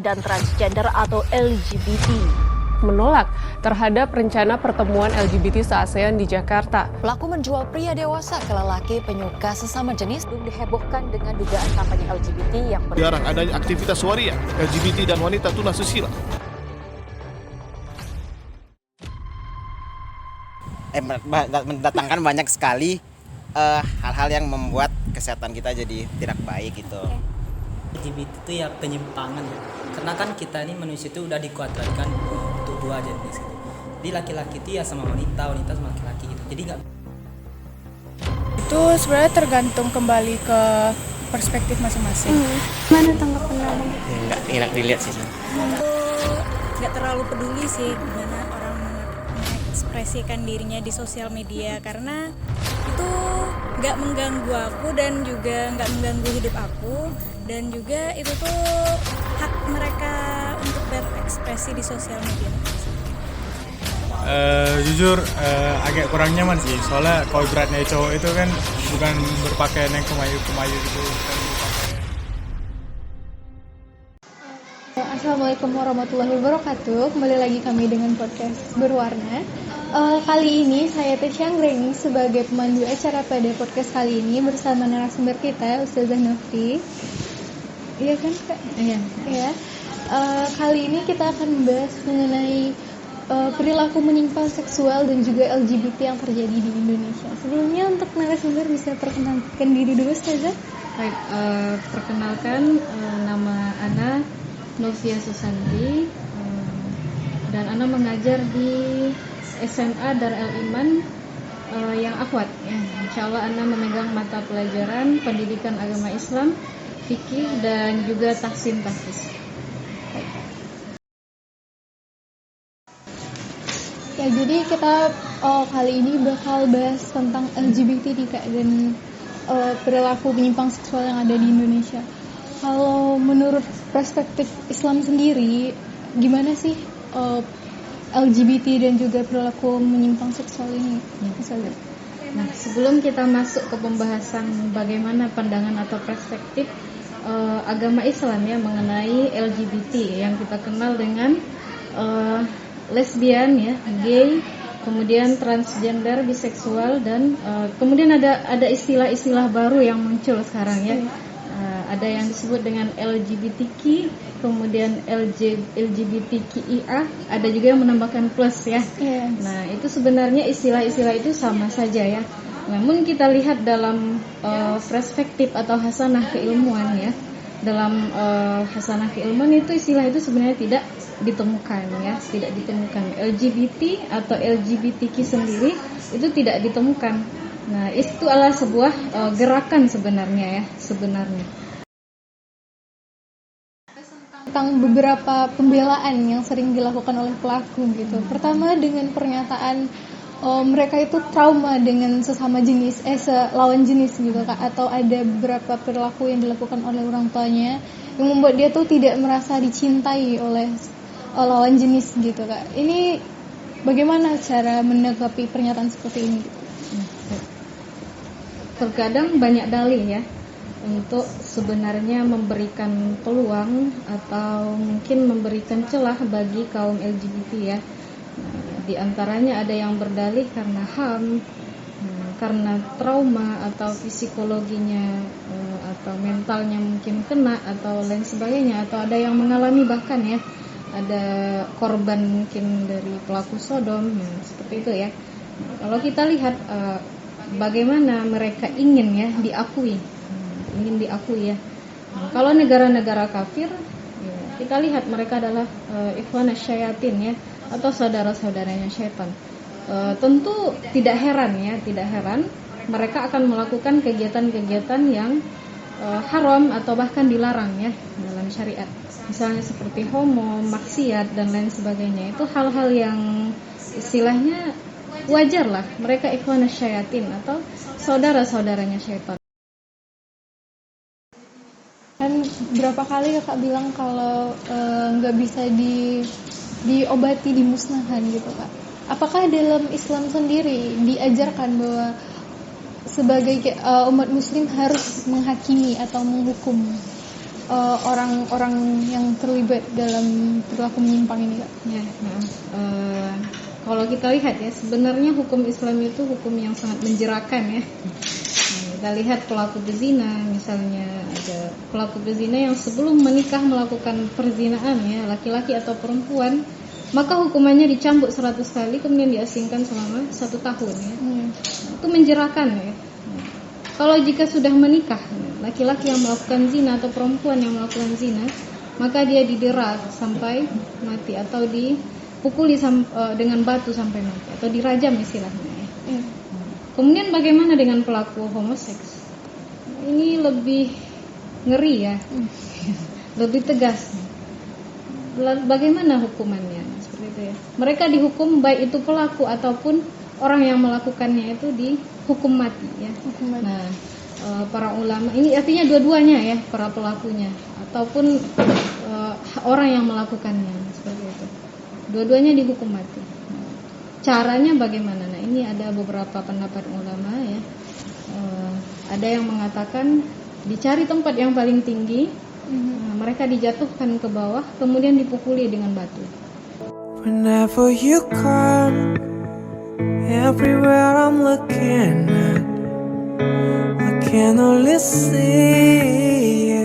dan transgender atau LGBT. Menolak terhadap rencana pertemuan LGBT se-ASEAN di Jakarta. Pelaku menjual pria dewasa ke lelaki penyuka sesama jenis. Belum dihebohkan dengan dugaan kampanye LGBT yang jarang adanya aktivitas waria LGBT dan wanita tunasusila. Mendatangkan banyak sekali hal-hal yang membuat kesehatan kita jadi tidak baik gitu. LGBT itu ya penyimpangan ya. Karena kan kita ini manusia itu udah dikuadratkan untuk dua jenis gitu. Jadi laki-laki itu ya sama wanita, wanita sama laki-laki gitu. Jadi nggak. Itu sebenarnya tergantung kembali ke perspektif masing-masing. Mana tanggapan abang? Nggak enak dilihat sih. Nggak terlalu peduli sih gimana orang mengekspresikan dirinya di sosial media, karena itu nggak mengganggu aku dan juga nggak mengganggu hidup aku, dan juga itu tuh hak mereka untuk berekspresi di sosial media. Jujur agak kurang nyaman sih, soalnya kalau beratnya cowok itu kan bukan berpakaian yang kemayu gitu. Assalamualaikum warahmatullahi wabarakatuh. Kembali lagi kami dengan podcast Berwarna. Kali ini saya Tesya Anggreni sebagai pemandu acara pada podcast kali ini bersama narasumber kita Ustazah Nofri. Iya kan Kak? Iya. Ya. Kali ini kita akan membahas mengenai perilaku menyimpang seksual dan juga LGBT yang terjadi di Indonesia. Sebelumnya untuk narasumber bisa perkenalkan diri dulu Ustazah. Baik, perkenalkan nama Ana Novia Susanti, dan Ana mengajar di SMA Darul Iman yang akhwat ya. Insyaallah Ana memegang mata pelajaran pendidikan agama Islam, fikih dan juga tahsin tahfiz. Ya, jadi kita kali ini bakal bahas tentang LGBT nih Kak, dan perilaku menyimpang seksual yang ada di Indonesia. Kalau menurut perspektif Islam sendiri, gimana sih LGBT dan juga perilaku menyimpang seksual ini? Misalnya. Nah, sebelum kita masuk ke pembahasan bagaimana pandangan atau perspektif agama Islam ya mengenai LGBT yang kita kenal dengan lesbian ya, gay, kemudian transgender, biseksual, dan kemudian ada istilah-istilah baru yang muncul sekarang ya. Ada yang disebut dengan LGBTQ, kemudian LGBTQIA, ada juga yang menambahkan plus ya. Nah, itu sebenarnya istilah-istilah itu sama saja ya. Namun kita lihat dalam perspektif atau hasanah keilmuan ya. Dalam hasanah keilmuan itu istilah itu sebenarnya tidak ditemukan ya, tidak ditemukan. LGBT atau LGBTQ sendiri itu tidak ditemukan. Nah, itu adalah sebuah gerakan sebenarnya ya, sebenarnya. Tentang beberapa pembelaan yang sering dilakukan oleh pelaku gitu. Pertama dengan pernyataan mereka itu trauma dengan sesama jenis, lawan jenis gitu Kak, atau ada beberapa perilaku yang dilakukan oleh orang tuanya yang membuat dia tuh tidak merasa dicintai oleh lawan jenis gitu Kak. Ini bagaimana cara menanggapi pernyataan seperti ini? Terkadang banyak dalih ya untuk sebenarnya memberikan peluang atau mungkin memberikan celah bagi kaum LGBT ya. Di antaranya ada yang berdalih karena HAM, karena trauma atau psikologinya atau mentalnya mungkin kena atau lain sebagainya, atau ada yang mengalami bahkan ya ada korban mungkin dari pelaku Sodom ya, seperti itu ya. Kalau kita lihat bagaimana mereka ingin ya diakui, ya. Kalau negara-negara kafir ya, kita lihat mereka adalah ikhwanasy syayatin ya, atau saudara-saudaranya syaitan. Tentu tidak heran mereka akan melakukan kegiatan-kegiatan yang haram atau bahkan dilarang ya dalam syariat. Misalnya seperti homo, maksiat dan lain sebagainya. Itu hal-hal yang istilahnya wajar lah, mereka ikhwanasy syayatin atau saudara-saudaranya syaitan. Kan berapa kali Kakak bilang kalau nggak bisa diobati, dimusnahkan gitu Kak. Apakah dalam Islam sendiri diajarkan bahwa sebagai umat muslim harus menghakimi atau menghukum orang-orang yang terlibat dalam perilaku menyimpang ini, Kak? Ya, kalau kita lihat ya, sebenarnya hukum Islam itu hukum yang sangat menjerakan ya. Kita lihat pelaku berzina, misalnya ada pelaku berzina yang sebelum menikah melakukan perzinaan ya, laki-laki atau perempuan, maka hukumannya dicambuk 100 kali kemudian diasingkan selama 1 tahun ya. Itu menjerakan ya. Kalau jika sudah menikah, laki-laki yang melakukan zina atau perempuan yang melakukan zina, maka dia didera sampai mati atau dipukuli dengan batu sampai mati atau dirajam istilahnya ya. Kemudian bagaimana dengan pelaku homoseks? Ini lebih ngeri ya, lebih tegas. Bagaimana hukumannya? Seperti itu ya. Mereka dihukum baik itu pelaku ataupun orang yang melakukannya itu dihukum mati ya. Nah, para ulama ini artinya dua-duanya ya, para pelakunya ataupun orang yang melakukannya seperti itu. Dua-duanya dihukum mati. Caranya bagaimana? Nah, ini ada beberapa pendapat ulama ya. Ada yang mengatakan dicari tempat yang paling tinggi, mereka dijatuhkan ke bawah, kemudian dipukuli dengan batu. Whenever you come, everywhere I'm looking at, I can only see